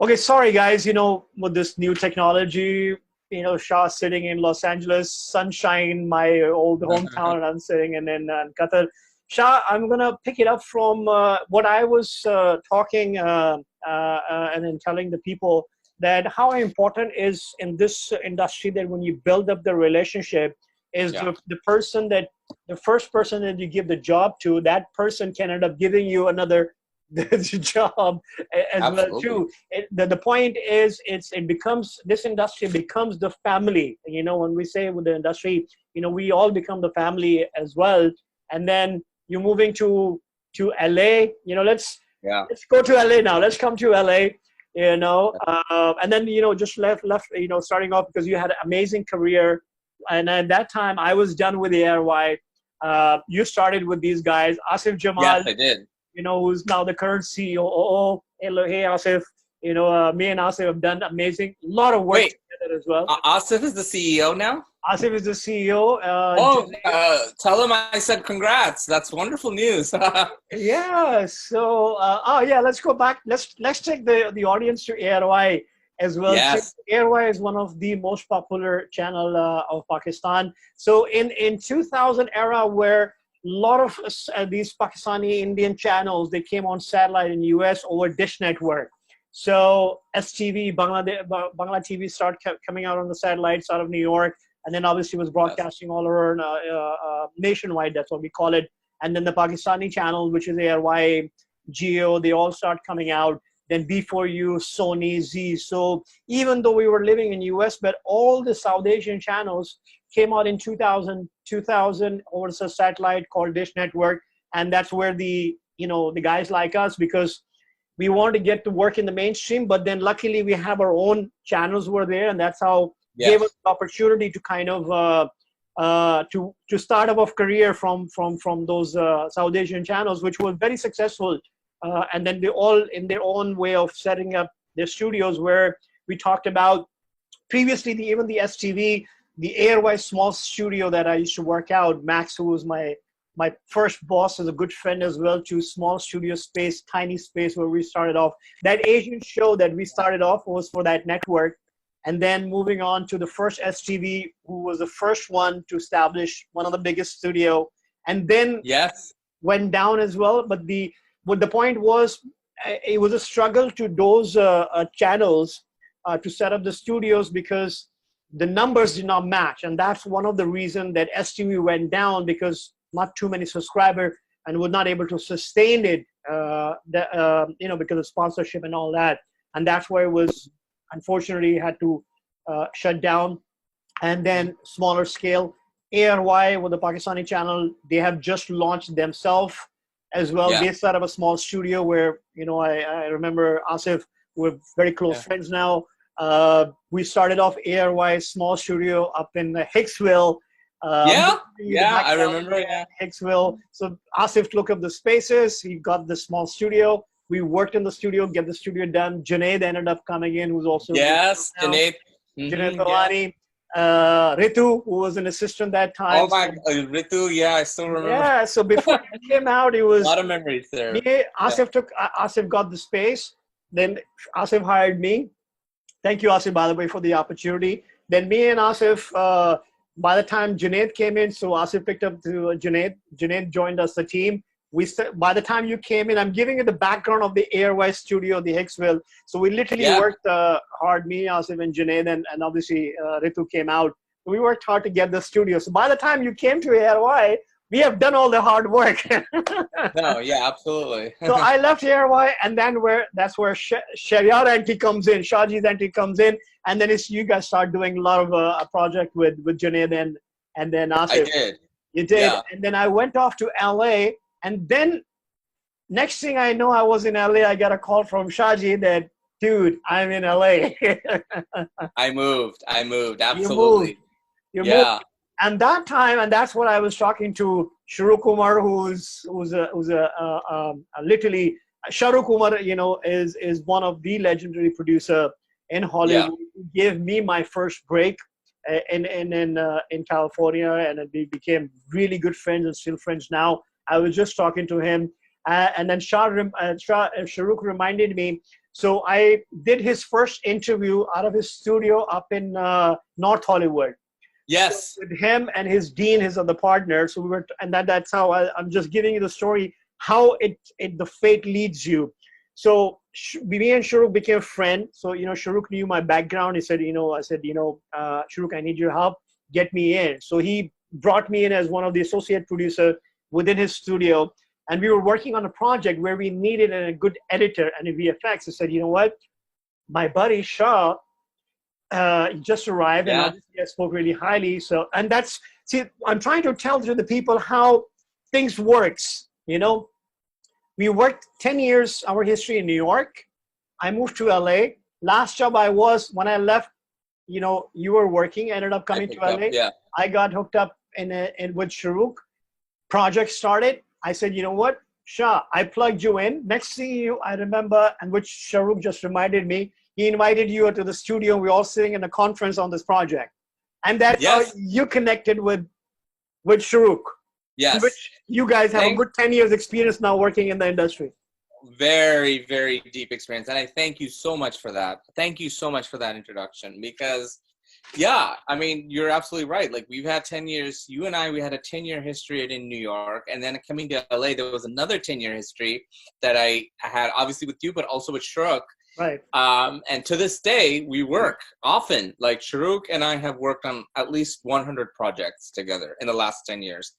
Okay, sorry guys, with this new technology, Shah sitting in Los Angeles, sunshine, my old hometown, and I'm sitting in Qatar. Shah, I'm gonna pick it up from what I was talking and then telling the people that how important is in this industry that when you build up the relationship is Yeah, the first person that you give the job to, that person can end up giving you another job as well absolutely. too. The point is it becomes, this industry becomes the family. When we say with the industry, we all become the family as well. And then you're moving to LA. Yeah. Let's go to LA now. Let's come to LA. And then just left. Starting off because you had an amazing career, and at that time I was done with the ARY. You started with these guys, Asif Yes, Jamal, I did. who's now the current CEO. Hello, hey, Asif. Me and Asif have done amazing, a lot of work Wait, together as well. Asif is the CEO now? Asif is the CEO. Oh, tell him I said congrats. That's wonderful news. Yeah. So, yeah, let's go back. Let's take the audience to ARY as well. Too. Yes. ARY is one of the most popular channel of Pakistan. So in 2000 era, where a lot of these Pakistani Indian channels, they came on satellite in US over Dish Network. So STV, Bangla TV started coming out on the satellites out of New York, and then obviously was Yes. broadcasting all over nationwide. That's what we call it. And then the Pakistani channel, which is ARY, Geo, they all start coming out. Then B4U, Sony, Z. So even though we were living in US, but all the South Asian channels came out in 2000 over a satellite called Dish Network. And that's where the guys like us, because we wanted to get to work in the mainstream, but then luckily we have our own channels were there, and that's how gave us Yes. the opportunity to kind of to start up a career from those South Asian channels, which was very successful. And then they all in their own way of setting up their studios, where we talked about previously even the STV, the ARY small studio that I used to work out. Max, who was my first boss, is a good friend as well. To small studio space, tiny space where we started off. That Asian show that we started off was for that network, and then moving on to the first STV, who was the first one to establish one of the biggest studio, and then Yes. went down as well. But the point was, it was a struggle to those channels to set up the studios because the numbers did not match, and that's one of the reasons that STV went down, because not too many subscribers and were not able to sustain it. Because of sponsorship and all that, and that's where it was unfortunately had to shut down. And then smaller scale, ARY with the Pakistani channel, they have just launched themselves as well. Yeah. They set up a small studio where, I remember Asif, we're very close Yeah. friends now. We started off ARY small studio up in Hicksville. Yeah. The Yeah. back I remember. California, Yeah. Hicksville. So Asif took up the spaces. He got the small studio. We worked in the studio, get the studio done. Junaid ended up coming in, who's also a good friend Yes. now. Junaid. Junaid Yeah. Talani, Ritu, who was an assistant that Oh time. my, So, Ritu. Yeah, I still remember. yeah, so before he came out, it A was lot of memories me. there. Yeah. Asif got the space. Then Asif hired me. Thank you, Asif, by the way, for the opportunity. Then me and Asif, by the time Junaid came in, so Asif picked up to Junaid. Junaid joined us, the team. By the time you came in, I'm giving you the background of the ARY studio, the Hicksville. So we literally Yeah. worked hard, me, Asif, and Junaid, and obviously Ritu came out. We worked hard to get the studio. So by the time you came to ARY, we have done all the hard work. No. Yeah. Absolutely. So I left ARY, and then that's where Shahriar entry comes in, Shahji's entry comes in, and then it's you guys start doing a lot of a project with Junaid and then I Asif. did. You did, Yeah. and then I went off to LA, and then next thing I know, I was in LA. I got a call from Shahji that, dude, I'm in LA. I moved. I moved. You moved. Absolutely. You moved. Yeah. And that time, and that's what I was talking to Shuru Kumar, who's literally Shahrukh Kumar, is one of the legendary producer in Yeah. Hollywood. He gave me my first break in California, and we became really good friends and still friends now. I was just talking to him, and then Shahrukh reminded me. So I did his first interview out of his studio up in North Hollywood. So Yes. with him and his dean, his other partner. So we were, and that's how I'm just giving you the story, how the fate leads you. So me and Sharuk became friends. So, Sharuk knew my background. He said, I said, Sharuk, I need your help. Get me in. So he brought me in as one of the associate producer within his studio. And we were working on a project where we needed a good editor and a VFX. I said, you know what? My buddy Shah just arrived, and Yeah. obviously I spoke really highly. So, and I'm trying to tell to the people how things works. We worked 10 years, our history in New York. I moved to LA. Last job when I left, you were working, ended up coming to LA. Yeah. I got hooked up with Sharuk. Project started. I said, you know what, Shah, I plugged you in. Next thing I remember, and which Sharuk just reminded me, he invited you to the studio. We were all sitting in a conference on this project. And that's how you connected with Sharuk. Yes. Which you guys have a good 10 years experience now working in the industry. Very, very deep experience. And I thank you so much for that. Thank you so much for that introduction, because yeah, I mean, you're absolutely right. Like, we've had 10 years, you and I, we had a 10-year history in New York, and then coming to LA, there was another 10-year history that I had, obviously with you, but also with Sharuk. Right. And to this day, we work often. Like, Sharuk and I have worked on at least 100 projects together in the last 10 years.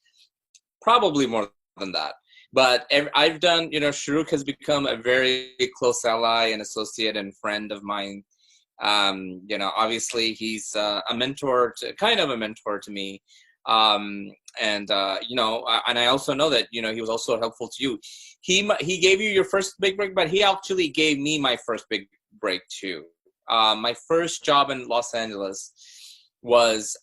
Probably more than that. But I've done, Sharuk has become a very close ally and associate and friend of mine. Obviously he's a mentor, kind of a mentor to me. And I also know that, he was also helpful to you. He gave you your first big break, but he actually gave me my first big break too. My first job in Los Angeles was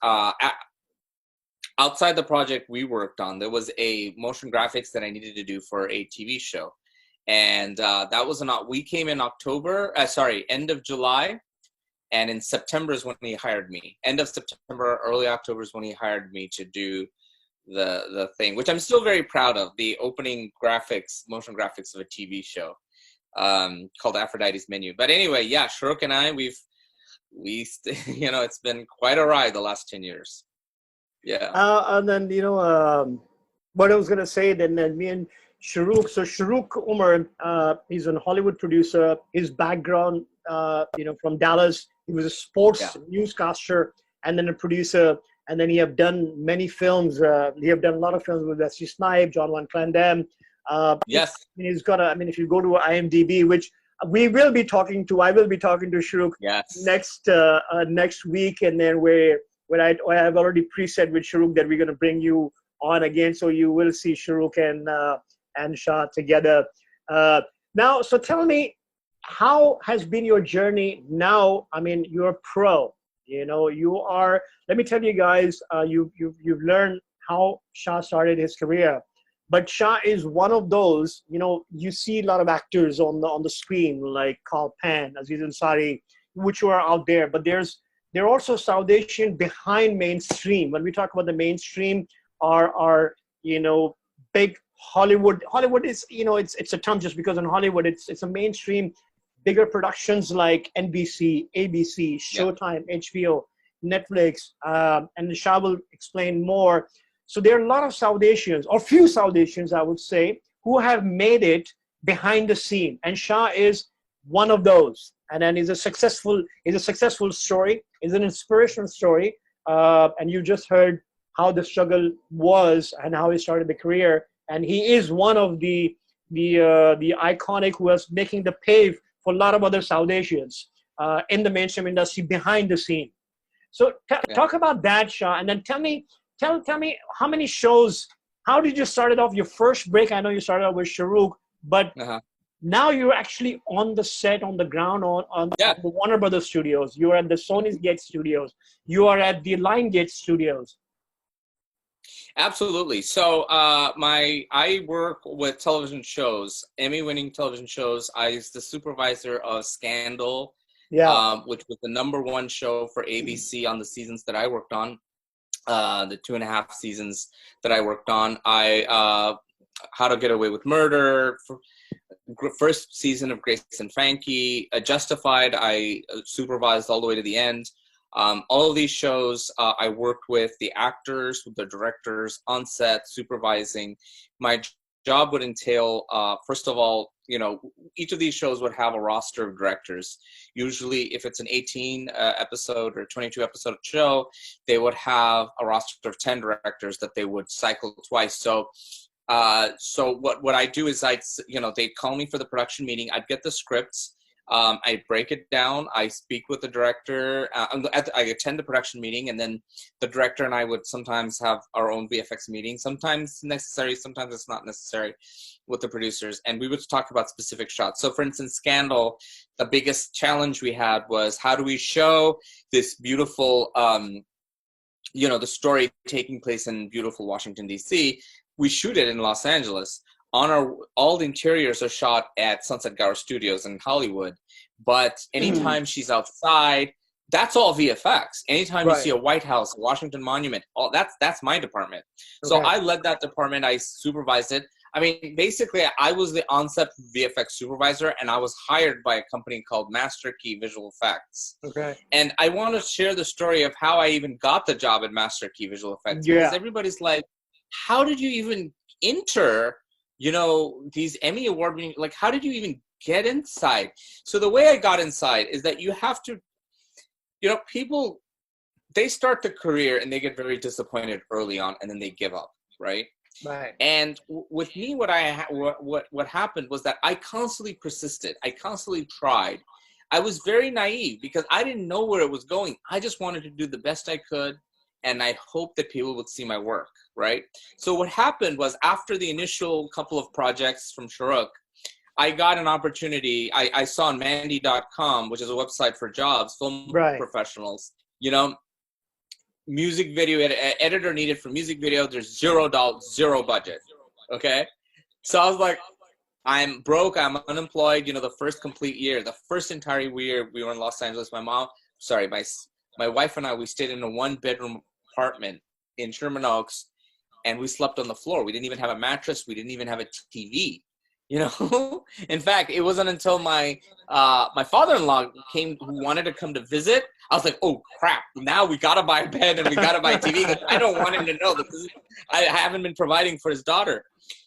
outside the project we worked on. There was a motion graphics that I needed to do for a TV show. And that was we came in end of July. And in September is when he hired me. End of September, early October is when he hired me to do the thing, which I'm still very proud of, the opening motion graphics of a TV show called Aphrodite's Menu. But anyway, yeah, Sharuk and I, it's been quite a ride the last 10 years. Yeah. And then, what I was going to say, then me and Sharuk. So Sharuk Umar, he's a Hollywood producer. His background, from Dallas. He was a sports newscaster and then a producer. And then he have done many films. He have done a lot of films with Wesley Snipes, John Van Clandem. Yes. He's got if you go to IMDb, which I will be talking to Sharuk next week. And then I've already preset with Sharuk that we're going to bring you on again. So you will see Sharuk and Shah together. Now, so tell me, how has been your journey now? I mean, you're a pro, let me tell you guys, you've learned how Shah started his career, but Shah is one of those, you see a lot of actors on the screen, like Carl Penn, Aziz Ansari, which are out there, but there are also South Asian behind mainstream. When we talk about the mainstream, are big Hollywood. Hollywood is, it's a term just because in Hollywood it's a mainstream, bigger productions like NBC, ABC, Showtime, HBO, Netflix, and Shah will explain more. So there are a lot of South Asians, or few South Asians, I would say, who have made it behind the scene, and Shah is one of those. And then it's a successful story. It's an inspirational story. And you just heard how the struggle was and how he started the career. And he is one of the iconic who was making the pave for a lot of other South Asians in the mainstream industry behind the scene. So talk about that, Shah, and then tell me how many shows. How did you start it off? Your first break, I know you started off with Sharuk, but now you're actually on the set, on the ground, on the Warner Brothers studios. You're at the Sony's Gate studios. You are at the Lionsgate studios. Absolutely. So I work with television shows, Emmy-winning television shows. I was the supervisor of Scandal, which was the #1 show for ABC on the seasons that I worked on, the 2.5 seasons that I worked on. How to Get Away with Murder, first season of Grace and Frankie, Justified, I supervised all the way to the end. All of these shows, I worked with the actors, with the directors on set, supervising. My job would entail, first of all, each of these shows would have a roster of directors. Usually, if it's an 18 episode or 22 episode show, they would have a roster of 10 directors that they would cycle twice. So what I do is they'd call me for the production meeting. I'd get the scripts. I break it down. I speak with the director. I attend the production meeting, and then the director and I would sometimes have our own VFX meeting. Sometimes necessary, sometimes it's not necessary with the producers. And we would talk about specific shots. So for instance, Scandal, the biggest challenge we had was how do we show this beautiful, the story taking place in beautiful Washington, D.C. We shoot it in Los Angeles. All the interiors are shot at Sunset Gower Studios in Hollywood, but anytime she's outside, that's all VFX. Anytime you see a White House, a Washington Monument, that's my department. So I led that department. I supervised it. I mean, basically, I was the on-set VFX supervisor, and I was hired by a company called Master Key Visual Effects. Okay. And I want to share the story of how I even got the job at Master Key Visual Effects. Yeah. Because everybody's like, how did you even enter these Emmy Award winning, like, how did you even get inside? So the way I got inside is that you have to, people, they start the career and they get very disappointed early on and then they give up, right? Right. And with me, what happened was that I constantly persisted. I constantly tried. I was very naive because I didn't know where it was going. I just wanted to do the best I could. And I hoped that people would see my work, right? So what happened was after the initial couple of projects from Shahrukh, I got an opportunity. I saw on Mandy.com, which is a website for jobs, film professionals, music video, editor needed for music video, there's $0 budget, okay? So I was like, I'm broke, I'm unemployed, the first complete year, the first entire year we were in Los Angeles, my wife and I, we stayed in a 1-bedroom apartment in Sherman Oaks, and we slept on the floor. We didn't even have a mattress. We didn't even have a TV. In fact, it wasn't until my father-in-law came, who wanted to come to visit. I was like, oh crap! Now we gotta buy a bed and we gotta buy a TV because I don't want him to know that I haven't been providing for his daughter.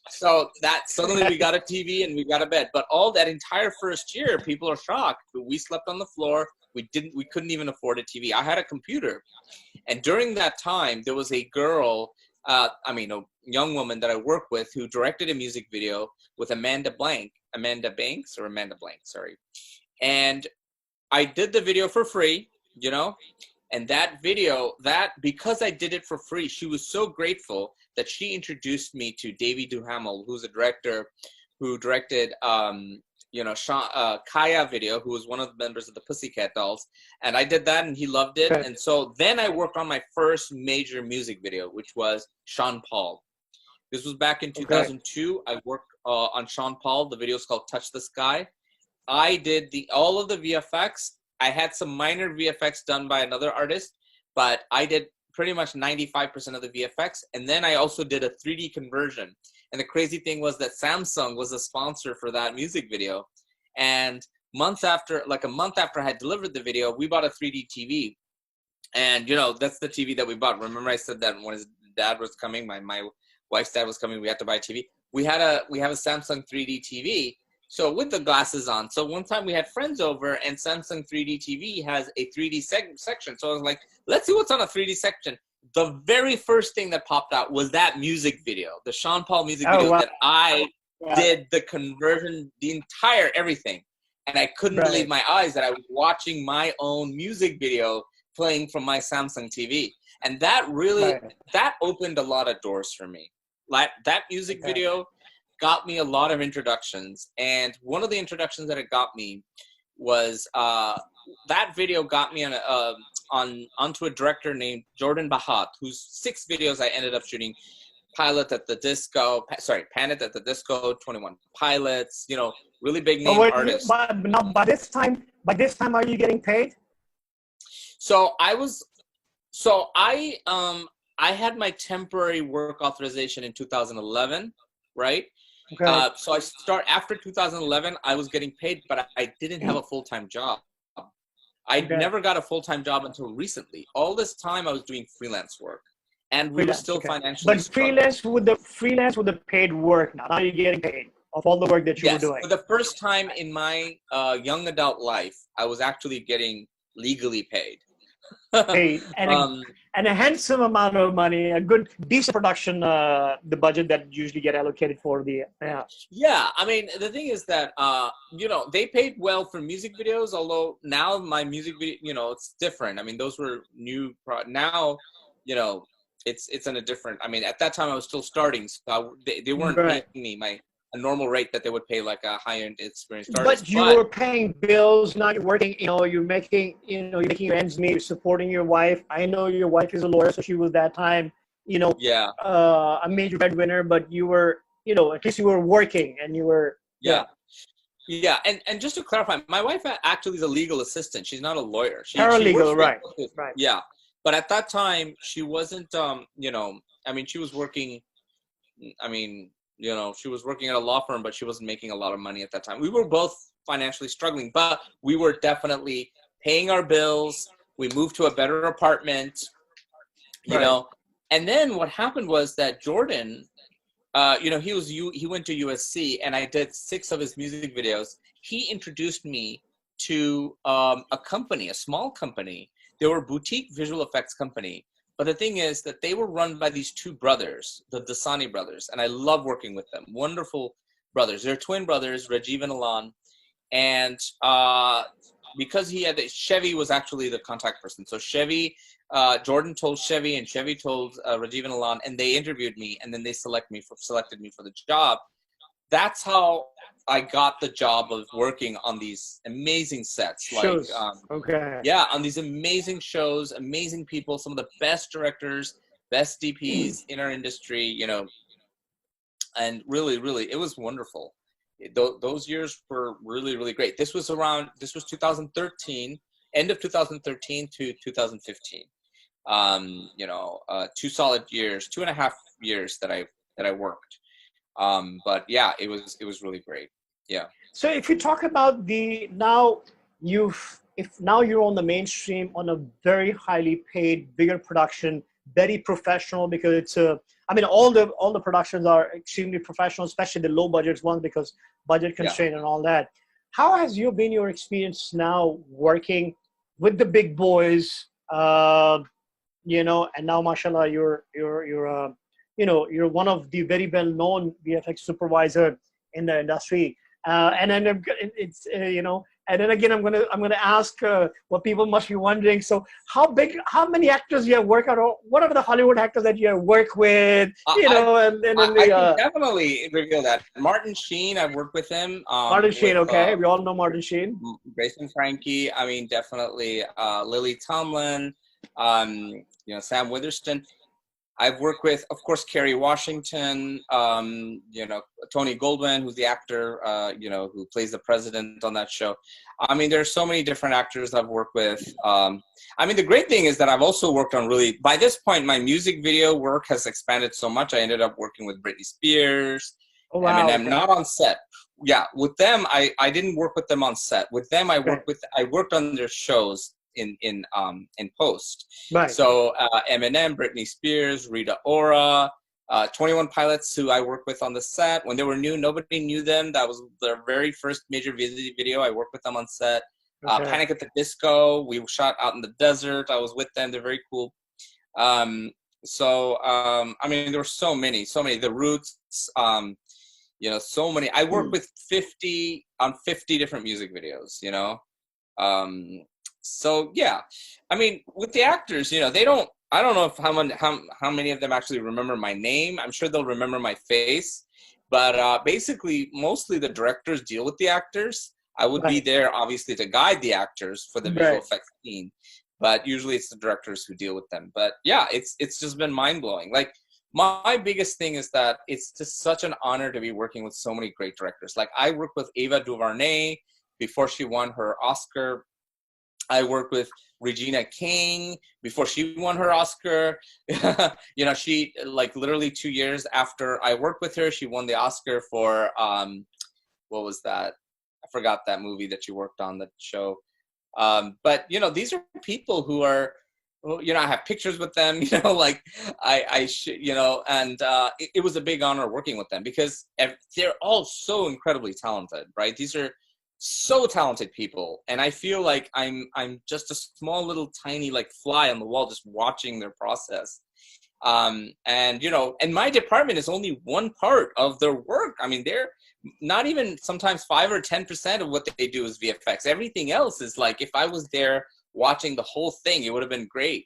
So that suddenly we got a TV and we got a bed. But all that entire first year, people are shocked. We slept on the floor. We couldn't even afford a TV. I had a computer. And during that time, there was a girl, a young woman that I worked with who directed a music video with Amanda Banks. And I did the video for free, and that video, because I did it for free, she was so grateful that she introduced me to Davey Duhamel, who's a director who directed, Kaya video, who was one of the members of the Pussycat Dolls. And I did that and he loved it. Okay. And so then I worked on my first major music video, which was Sean Paul. This was back in 2002. I worked on Sean Paul. The video is called Touch the Sky. I did all of the VFX. I had some minor VFX done by another artist, but I did pretty much 95% of the VFX. And then I also did a 3D conversion. And the crazy thing was that Samsung was a sponsor for that music video. And a month after I had delivered the video, we bought a 3D TV. And, that's the TV that we bought. Remember I said that when his dad was coming, my wife's dad was coming, we had to buy a TV. We have a Samsung 3D TV. So with the glasses on. So one time we had friends over and Samsung 3D TV has a 3D section. So I was like, let's see what's on a 3D section. The very first thing that popped out was that music video, the Sean Paul music video that I did the conversion, the entire everything. And I couldn't believe my eyes that I was watching my own music video playing from my Samsung TV. And that really, that opened a lot of doors for me. Like that music video got me a lot of introductions. And one of the introductions that it got me was that video got me onto a director named Jordan Bahat, whose 6 videos I ended up shooting. Panic at the Disco, 21 Pilots, really big name artists. But now by this time, are you getting paid? So I had my temporary work authorization in 2011, right? Okay. So I start after 2011. I was getting paid, but I didn't have a full-time job. I Okay. never got a full-time job until recently. All this time I was doing freelance work, and we were Freelance. still Okay. financially But struggling. freelance with the paid work now. Now you're getting paid of all the work that you were Yes, doing. for the first time in my young adult life, I was actually getting legally paid. Paid um, and a handsome amount of money, a good decent production, the budget that usually get allocated for the yeah. yeah, I mean, the thing is that they paid well for music videos. Although now my music video, it's different. I mean, those were now, you know, it's in a different. I mean, at that time I was still starting, so they weren't paying Right. me a normal rate that they would pay like a high-end experienced artist. But you But were paying bills, now you're working, you're making your ends meet, you're supporting your wife. I know your wife is a lawyer, so she was that time, yeah, a major breadwinner, but you were, at least you were working and you were, yeah. yeah, Yeah, and just to clarify, my wife actually is a legal assistant. She's not a lawyer. She works paralegal, for right, right. yeah, but at that time she wasn't. I mean, she was working. I mean, she was working at a law firm, but she wasn't making a lot of money at that time. We were both financially struggling, but we were definitely paying our bills. We moved to a better apartment, you Right. know. And then what happened was that Jordan, he went to USC, and I did 6 of his music videos. He introduced me to a company, a small company. They were a boutique visual effects company. But the thing is that they were run by these 2 brothers, the Dasani brothers, and I love working with them. Wonderful brothers. They're twin brothers, Rajiv and Alan. And because Chevy was actually the contact person. So Jordan told Chevy, and Chevy told Rajiv and Alan, and they interviewed me, and then they selected me for the job. That's how I got the job of working on these amazing sets, like Shows. Okay. yeah, on these amazing shows, amazing people, some of the best directors, best DPs in our industry, and really, really, it was wonderful. Those years were really, really great. This was 2013, end of 2013 to 2015. 2 solid years, 2.5 years that I worked. But yeah, it was really great. Yeah. So if you talk about if now you're on the mainstream on a very highly paid, bigger production, very professional, because I mean, all the productions are extremely professional, especially the low budget ones, because budget Yeah. constraint and all that. How has been your experience now working with the big boys? And now, mashallah, you're one of the very well-known VFX supervisor in the industry. And then and then again, I'm gonna ask what people must be wondering. So, how many actors you have worked on, or what are the Hollywood actors that you have worked with? And then I can definitely reveal that. Martin Sheen, I've worked with him. Martin Sheen. With Okay, we all know Martin Sheen. Grace and Frankie. I mean, definitely Lily Tomlin. Sam Witherston. I've worked with, of course, Kerry Washington, Tony Goldwyn, who's the actor, who plays the president on that show. I mean, there's so many different actors I've worked with. I mean, the great thing is that I've also worked on by this point, my music video work has expanded so much. I ended up working with Britney Spears, Oh, wow. Eminem, not on set. Yeah, with them, I didn't work with them on set. With them, I worked on their shows in post. Right. So Eminem, Britney Spears, Rita Ora, 21 Pilots, who I worked with on the set. When they were new, nobody knew them. That was their very first major video. I worked with them on set. Okay. Panic at the Disco, we shot out in the desert. I was with them. They're very cool. I mean, there were so many. The Roots, so many. I worked with 50 different music videos, So yeah, I mean, with the actors, I don't know if how many of them actually remember my name. I'm sure they'll remember my face, but basically, mostly the directors deal with the actors. I would be there, obviously, to guide the actors for the visual effects scene, but usually it's the directors who deal with them. But yeah, it's just been mind blowing. Like, my biggest thing is that it's just such an honor to be working with so many great directors. Like, I worked with Ava DuVernay before she won her Oscar. I worked with Regina King before she won her Oscar. You know, she, like, literally 2 years after I worked with her, she won the Oscar for, what was that? I forgot that movie that you worked on, that show. But, you know, these are people who are, you know, I have pictures with them, you know, like you know, and it was a big honor working with them because they're all so incredibly talented, right? These are so talented people. And I feel like I'm just a small little tiny like fly on the wall, just watching their process. And, you know, and my department is only one part of their work. I mean, they're not even sometimes 5 or 10% of what they do is VFX. Everything else is like, if I was there watching the whole thing, it would have been great.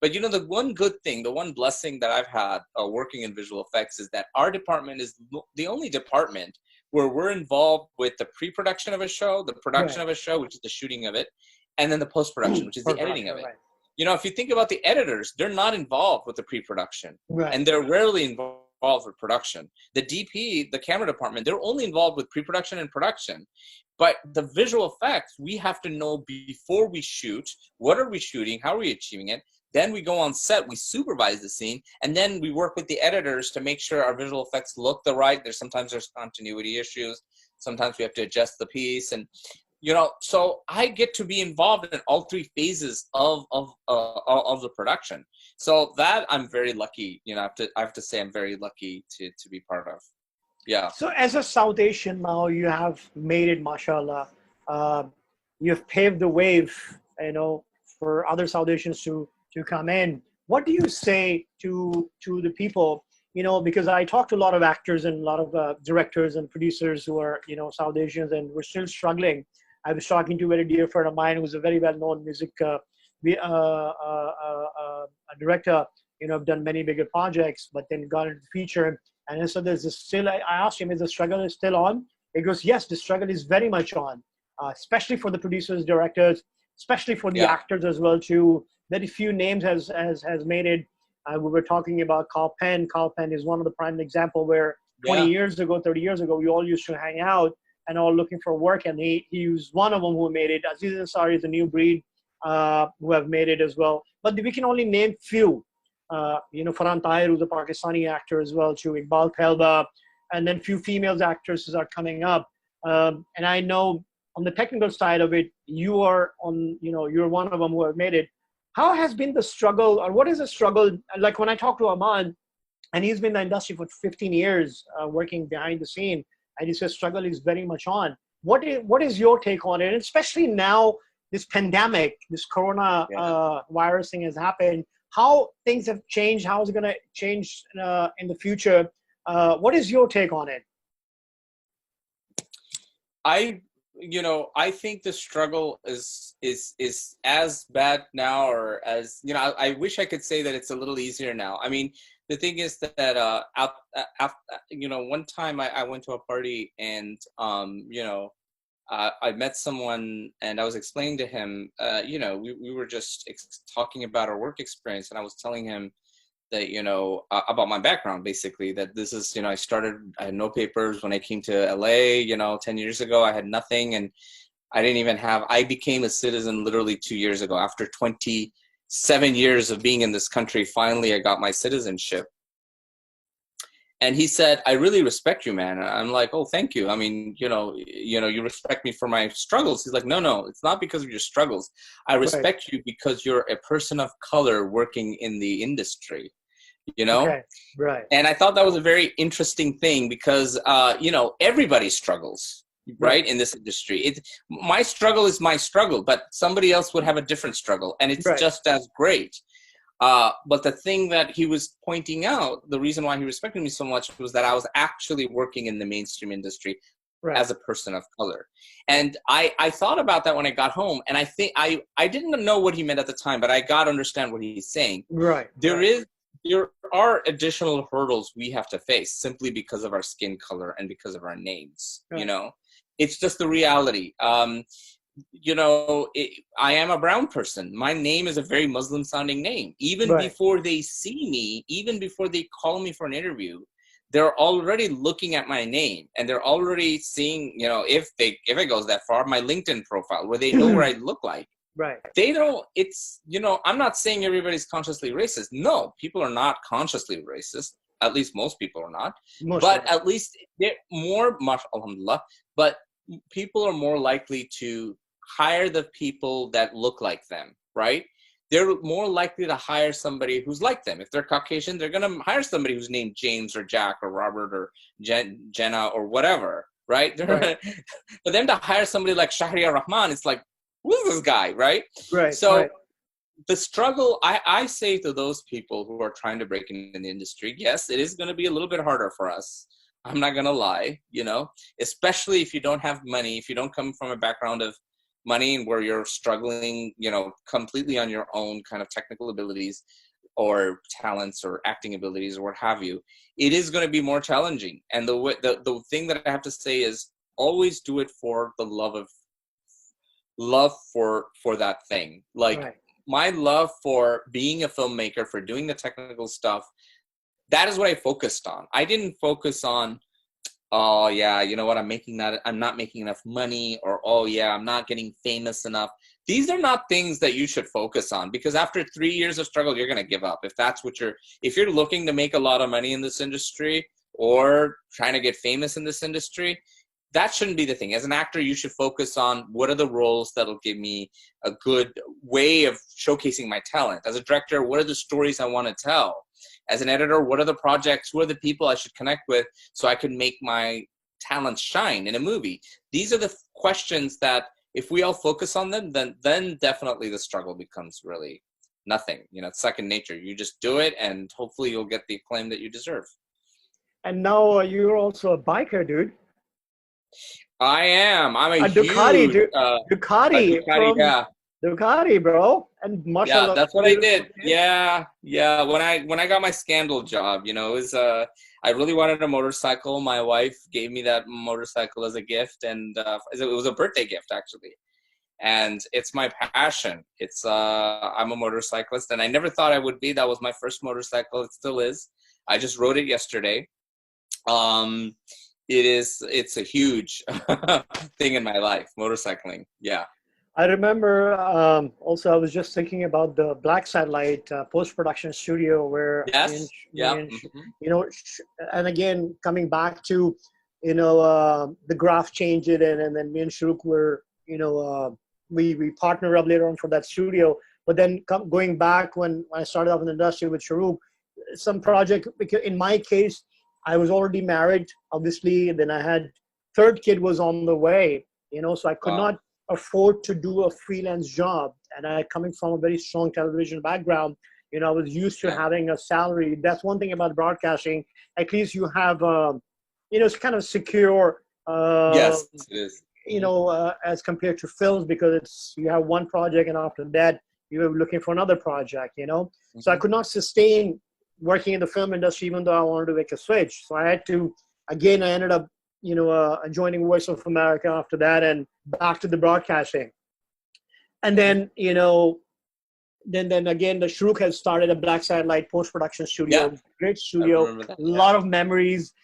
But, you know, the one good thing, the one blessing that I've had working in visual effects is that our department is the only department where we're involved with the pre-production of a show, the production of a show, which is the shooting of it, and then the post-production, which is the editing of it. Right. You know, if you think about the editors, they're not involved with the pre-production, and they're rarely involved with production. The DP, the camera department, they're only involved with pre-production and production. But the visual effects, we have to know before we shoot, what are we shooting, how are we achieving it? Then we go on set, we supervise the scene, and then we work with the editors to make sure our visual effects look the right. Sometimes there's continuity issues. Sometimes we have to adjust the piece. And, you know, so I get to be involved in all 3 phases of the production. So that I'm very lucky, you know, I have to say I'm very lucky to be part of. Yeah. So as a South Asian now, you have made it, mashallah. You've paved the way, you know, for other South Asians to come in. What do you say to the people, you know, because I talk to a lot of actors and a lot of directors and producers who are, you know, South Asians, and we're still struggling. I was talking to a very dear friend of mine who's a very well-known music director, you know, done many bigger projects, but then got into feature. And so there's this still, I asked him, is the struggle is still on? He goes, yes, the struggle is very much on, especially for the producers, directors, especially for the actors as well too. Very few names has made it. We were talking about Carl Penn. Carl Penn is one of the prime example where 20 years ago, 30 years ago, we all used to hang out and all looking for work. And he was one of them who made it. Aziz Ansari is a new breed who have made it as well. But we can only name few. You know, Farhan Tahir, who's a Pakistani actor as well too, Iqbal Khelba, and then few female actresses are coming up. And I know on the technical side of it, you are on, you know, you're one of them who have made it. How has been the struggle, or what is the struggle? Like when I talk to Aman, and he's been in the industry for 15 years, working behind the scene, and he says struggle is very much on. What is your take on it? And especially now, this pandemic, this corona virus thing has happened. How things have changed? How is it going to change in the future? What is your take on it? You know, I think the struggle is as bad now, or as, you know, I wish I could say that it's a little easier now. I mean, the thing is that you know, one time I went to a party and you know, I met someone and I was explaining to him, you know, we were just talking about our work experience, and I was telling him that, you know, about my background, basically, that this is, you know, I had no papers when I came to LA, you know, 10 years ago. I had nothing, and I became a citizen literally 2 years ago. After 27 years of being in this country, finally I got my citizenship. And he said, I really respect you, man. And I'm like, oh, thank you. I mean, you know, you respect me for my struggles. He's like, no, it's not because of your struggles. I respect you because you're a person of color working in the industry, you know? Okay. Right. And I thought that was a very interesting thing because, you know, everybody struggles, right, in this industry. My struggle is my struggle, but somebody else would have a different struggle, and it's just as great. But the thing that he was pointing out, the reason why he respected me so much was that I was actually working in the mainstream industry as a person of color. And I thought about that when I got home, and I think I didn't know what he meant at the time, but I got to understand what he's saying. Right. There are additional hurdles we have to face simply because of our skin color and because of our names. You know, it's just the reality. You know, I am a brown person. My name is a very Muslim sounding name. Even before they see me, even before they call me for an interview, they're already looking at my name, and they're already seeing, you know, if it goes that far, my LinkedIn profile, where they know what I look like. Right. They don't, it's, I'm not saying everybody's consciously racist. No, people are not consciously racist. At least most people are not. But at least they're more, alhamdulillah, but people are more likely to hire the people that look like them, right? They're more likely to hire somebody who's like them. If they're Caucasian, they're going to hire somebody who's named James or Jack or Robert or Jenna or whatever, right? Right. For them to hire somebody like Shahriar Rahman, it's like, who is this guy, right? Right. So the struggle, I say to those people who are trying to break into the industry, yes, it is going to be a little bit harder for us. I'm not going to lie, especially if you don't have money, if you don't come from a background of money and where you're struggling, completely on your own kind of technical abilities or talents or acting abilities or what have you, it is going to be more challenging. And the thing that I have to say is always do it for the love for that thing. Like my love for being a filmmaker, for doing the technical stuff, that is what I focused on. I didn't focus on, oh yeah, you know what, I'm not making enough money, or oh yeah, I'm not getting famous enough. These are not things that you should focus on, because after 3 years of struggle, you're going to give up. If you're looking to make a lot of money in this industry or trying to get famous in this industry, that shouldn't be the thing. As an actor, you should focus on what are the roles that'll give me a good way of showcasing my talent. As a director, what are the stories I want to tell? As an editor, what are the projects? Who are the people I should connect with so I can make my talent shine in a movie? These are the questions that if we all focus on them, then definitely the struggle becomes really nothing. It's second nature. You just do it, and hopefully you'll get the acclaim that you deserve. And now you're also a biker, dude. I am. I'm a Ducati, huge dude. Ducati, yeah. Ducati, bro. And mashallah. Yeah, that's what I did. Yeah. When I got my Scandal job, it was I really wanted a motorcycle. My wife gave me that motorcycle as a gift, and it was a birthday gift actually. And it's my passion. It's I'm a motorcyclist, and I never thought I would be. That was my first motorcycle. It still is. I just rode it yesterday. It's a huge thing in my life, motorcycling. Yeah. I remember also I was just thinking about the Black Satellite post-production studio where, and again, coming back to, the graph changed it, and then me and Sharuk were, we partnered up later on for that studio. But then going back when I started off in the industry with Sharuk, some project, because in my case, I was already married, obviously. Then I had third kid was on the way, so I could not afford to do a freelance job. And I, coming from a very strong television background, I was used to having a salary. That's one thing about broadcasting. At least you have, it's kind of secure. Yes, it is. As compared to films, because you have one project and after that you're looking for another project. So I could not sustain working in the film industry, even though I wanted to make a switch. So I had to, again, I ended up, joining Voice of America after that, and back to the broadcasting. And then, then again, the Sharuk has started a Black Satellite post-production studio. Great studio, a lot of memories,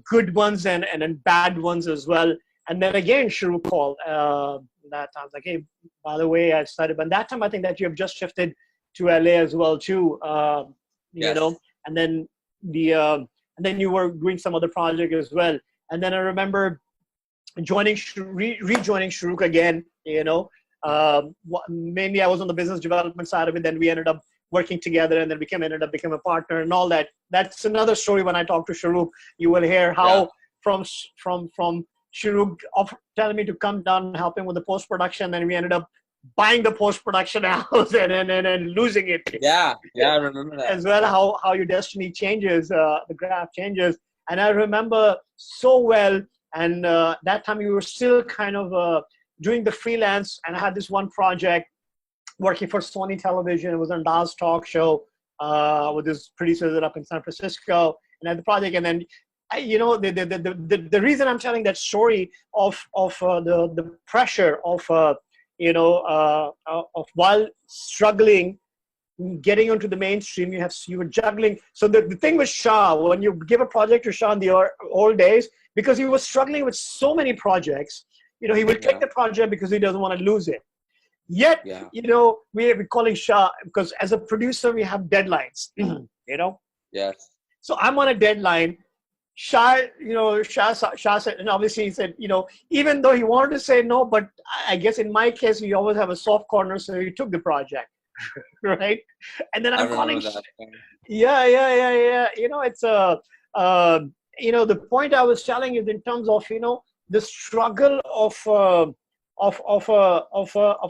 good ones and bad ones as well. And then again, Sharuk called that time. Like, hey, by the way, I started, but that time I think that you have just shifted to LA as well too. And then and then you were doing some other project as well. And then I remember rejoining Sharuk again, mainly I was on the business development side of it. Then we ended up working together, and then ended up becoming a partner and all that. That's another story. When I talk to Sharuk, you will hear how from Sharuk telling me to come down and help him with the post-production, and we ended up buying the post-production house and losing it. Yeah, I remember that. As well, how your destiny changes, the graph changes. And I remember so well, and that time you were still kind of doing the freelance, and I had this one project working for Sony Television. It was on Daz Talk Show with this producer up in San Francisco, and I had the project. And then, the reason I'm telling that story of the pressure of while struggling, getting into the mainstream, you were juggling. So the thing with Shah, when you give a project to Shah in the old days, because he was struggling with so many projects, he will take the project because he doesn't want to lose it. Yet, Yeah. we calling Shah because as a producer, we have deadlines, Yes. So I'm on a deadline. Shah said, and obviously he said, even though he wanted to say no, but I guess in my case, we always have a soft corner, so he took the project, right? And then I I'm calling, remember that. yeah. It's the point I was telling is in terms of, the struggle of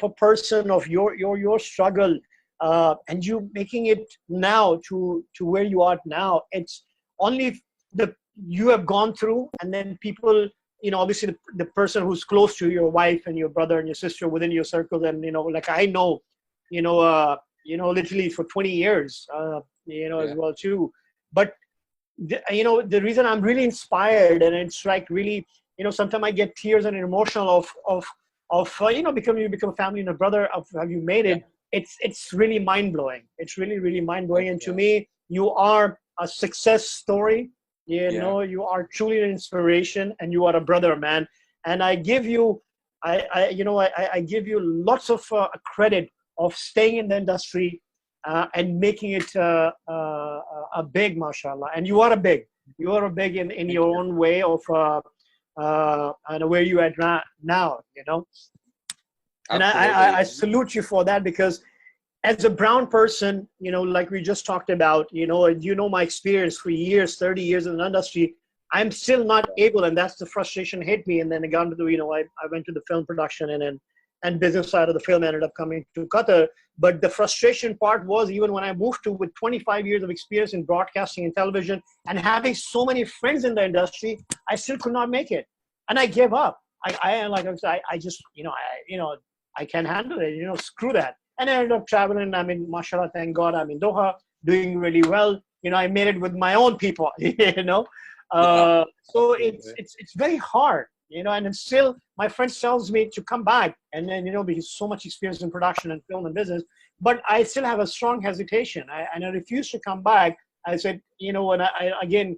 a person of your struggle, and you making it now to where you are now. It's only the you have gone through, and then people, obviously the person who's close to your wife and your brother and your sister within your circle, and like I know, literally for 20 years, as Yeah. well too. But the reason I'm really inspired, and it's like really, sometimes I get tears and emotional become you become a family and a brother of have you made Yeah. it. It's really mind blowing. It's really really mind blowing, Thank and to you. me, you are a success story. Yeah. You are truly an inspiration, and you are a brother, man. And I give you, I give you lots of credit of staying in the industry, and making it a big, mashallah. And you are a big in Thank your you. own way of, and where you at now, And I Absolutely. salute you for that, because as a brown person, like we just talked about, my experience for years, 30 years in the industry, I'm still not able, and that's the frustration hit me. And then I got into the, I went to the film production and business side of the film, ended up coming to Qatar. But the frustration part was, even when I moved to with 25 years of experience in broadcasting and television and having so many friends in the industry, I still could not make it. And I gave up. I just, I can't handle it, screw that. And I ended up traveling. I mean, mashallah, thank God, I'm in Doha, doing really well. I made it with my own people, Yeah. So Absolutely. it's very hard, and then still my friends tells me to come back. And then, because so much experience in production and film and business, but I still have a strong hesitation. And I refuse to come back. I said, when I again,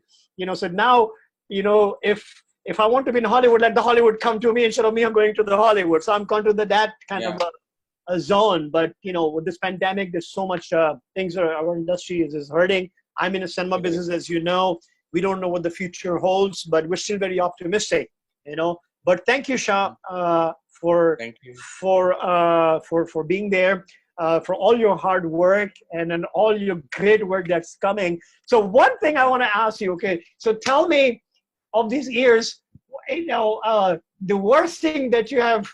said now, if I want to be in Hollywood, let the Hollywood come to me instead of me going to the Hollywood. So I'm going to that kind of Yeah. a zone. But with this pandemic, there's so much things our industry is hurting. I'm in a cinema It is. business, as you know. We don't know what the future holds, but we're still very optimistic. But thank you, Shah, for Thank you. for being there, for all your hard work, and then all your great work that's coming. So one thing I want to ask you, okay? So tell me, of these years, the worst thing that you have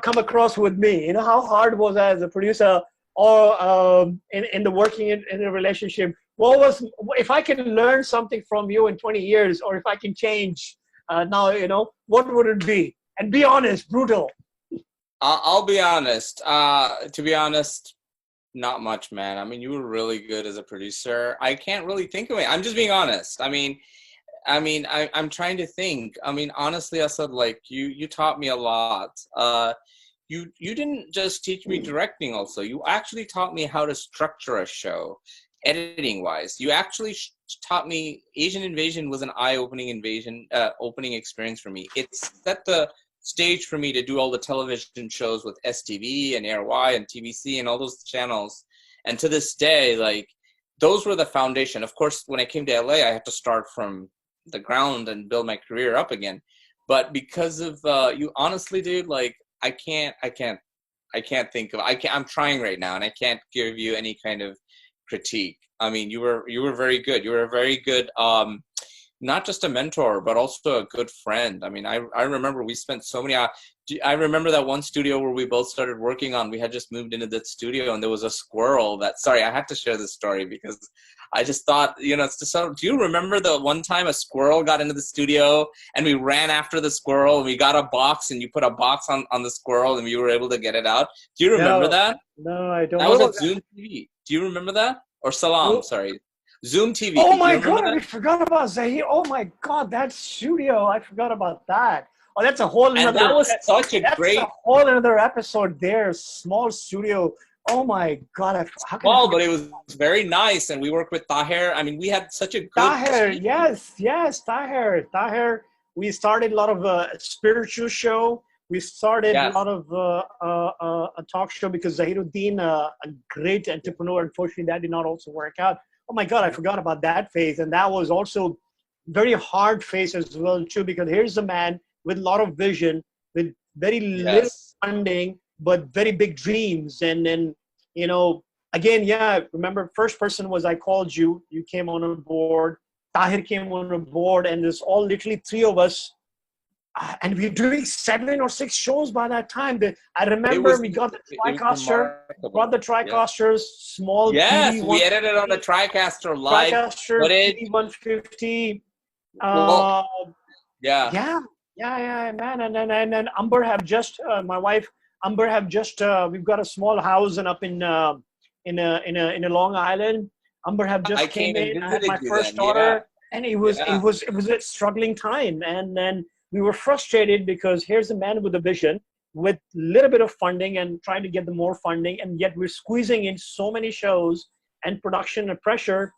come across with me. How hard was I as a producer, or in the working in a relationship? What was, if I can learn something from you in 20 years, or if I can change now, what would it be? And be honest, brutal. I'll be honest. To be honest, not much, man. I mean, you were really good as a producer. I can't really think of it. I'm just being honest. I'm trying to think. I mean, honestly, I said, like, you taught me a lot. You didn't just teach me directing. Also, you actually taught me how to structure a show, editing wise. You actually taught me Asian Invasion was an eye-opening opening experience for me. It set the stage for me to do all the television shows with STV and ARY and TVC and all those channels. And to this day, like, those were the foundation. Of course, when I came to LA, I had to start from the ground and build my career up again. But because of you, honestly, dude, like, I can't think of. I'm trying right now, and I can't give you any kind of critique. I mean, you were very good. You were a very good, not just a mentor, but also a good friend. I mean, I remember we spent so many hours. I remember that one studio where we both started working on. We had just moved into that studio, and there was a squirrel that. Sorry, I had to share this story because I just thought, it's just so. Do you remember the one time a squirrel got into the studio and we ran after the squirrel and we got a box and you put a box on the squirrel and we were able to get it out? Do you remember No, that? no, I don't. That What was was at that? Zoom TV. Do you remember that? Or Salam, Well, sorry. Zoom TV. oh Do you my remember God, that? I forgot about Zahir. Oh my God, that studio. I forgot about that. Oh, that's a whole And that another. was such a That's a great whole another episode there. Small studio. Oh my God, how can I ball, forget? but it was very nice. And we worked with Taher. I mean, we had such a good Tahir, team. yes, Tahir. We started a lot of spiritual show. We started a Yes. lot of a talk show because Zahiruddin, a great entrepreneur, unfortunately that did not also work out. Oh my God, I forgot about that phase. And that was also very hard phase as well too, because here's a man with a lot of vision, with very little Yes. funding, but very big dreams. And then, you know, again, yeah, remember first person was I called you, you came on board, Tahir came on board, and there's all literally three of us. And we're doing 7 or 6 shows by that time. I It remember was we got the it was TriCaster, brought the remarkable. Yeah. TriCasters, small Yes, PD we edited on the 150, TriCaster live TriCaster footage. PD 150. Well, Uh, yeah. yeah, yeah, man. And Amber have just my wife Amber have just we've got a small house and up in a Long Island. Amber have I just came came and in. I had visited my you first then. Yeah. daughter, and it was it Yeah. was it was a struggling time. And then we were frustrated because here's a man with a vision, with little bit of funding and trying to get the more funding, and yet we're squeezing in so many shows and production and pressure,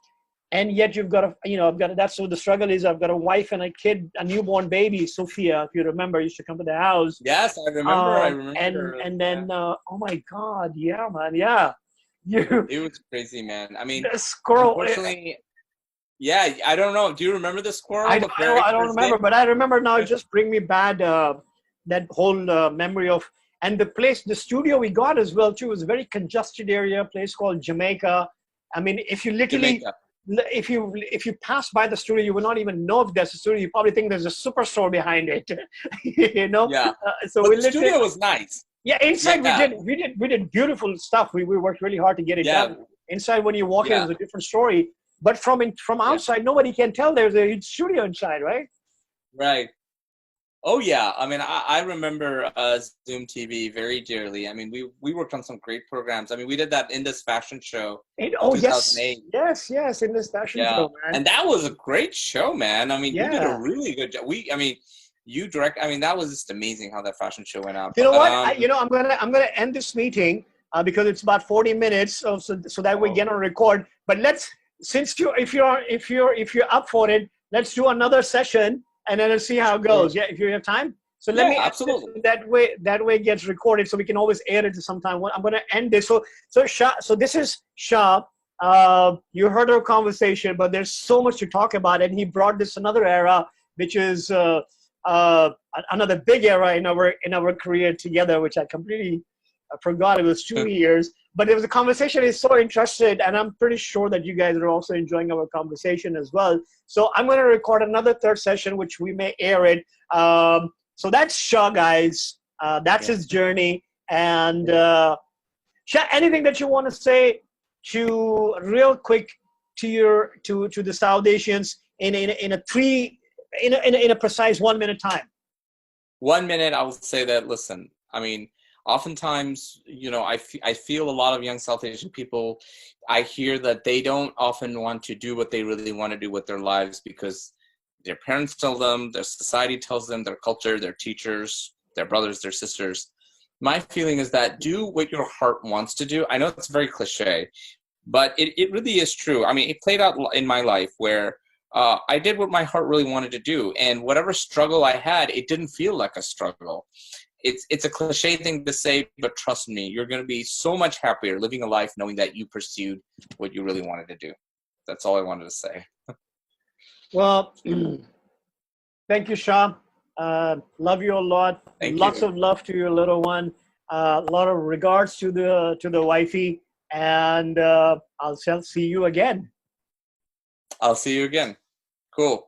and yet you've got I've got that's what the struggle is. I've got a wife and a kid, a newborn baby, Sophia, if you remember, used to come to the house. Yes, I remember. I And remember. Yeah. then oh my God, yeah, man, yeah, you It was crazy, man. I mean, the squirrel. unfortunately, yeah, I don't know. Do you remember the I, squirrel the I don't very I don't first day? remember, but I remember now. It just bring me bad that whole memory of, and the place, the studio we got as well too was a very congested area, place called Jamaica. I mean, if you literally Jamaica. if you pass by the studio, you will not even know if there's a studio. You probably think there's a superstore behind it. You know, Yeah. so But we the literally, studio was nice. yeah, inside Yeah. we did beautiful stuff. We worked really hard to get it Yeah. done. Inside, when you walk in, it Yeah. was a different story. But from Yeah. outside, nobody can tell there's a huge studio inside, right? Right. Oh yeah, I mean, I remember Zoom TV very dearly. I mean, we worked on some great programs. I mean, we did that Indus fashion show in Oh yes, 2008. yes, in this fashion Yeah, show, man. and that was a great show, man. I mean, you did a Yeah. really good job. I mean, you direct. I mean, that was just amazing how that fashion show went out. You know But what? I'm gonna end this meeting because it's about 40 minutes, so that we oh, get on record. But let's, since you if you're up for it, let's do another session and then let's see how it sure. goes. Yeah, if you have time. So let Yeah, me end this, absolutely. that way it gets recorded, so we can always air it sometime. I'm gonna end this. So Shah. So this is Shah. You heard our conversation, but there's so much to talk about, and he brought this another era, which is uh, another big era in our career together, which I completely forgot. It was 2 years, but it was a conversation is so interested, and I'm pretty sure that you guys are also enjoying our conversation as well. So I'm going to record another third session, which we may air it. So that's Shah, guys. That's Yeah. his journey. And Shah, anything that you want to say to real quick to the South Asians in a precise 1 minute time? 1 minute, I will say that. Listen, I mean, oftentimes, I feel a lot of young South Asian people. I hear that they don't often want to do what they really want to do with their lives because their parents tell them, their society tells them, their culture, their teachers, their brothers, their sisters. My feeling is that do what your heart wants to do. I know it's very cliche, but it really is true. I mean, it played out in my life where I did what my heart really wanted to do, and whatever struggle I had, it didn't feel like a struggle. It's a cliche thing to say, but trust me, you're going to be so much happier living a life knowing that you pursued what you really wanted to do. That's all I wanted to say. Well, thank you, Shah. Love you a lot. Thank Lots you. of love to your little one. A lot of regards to the wifey, and I'll see you again. I'll see you again. Cool.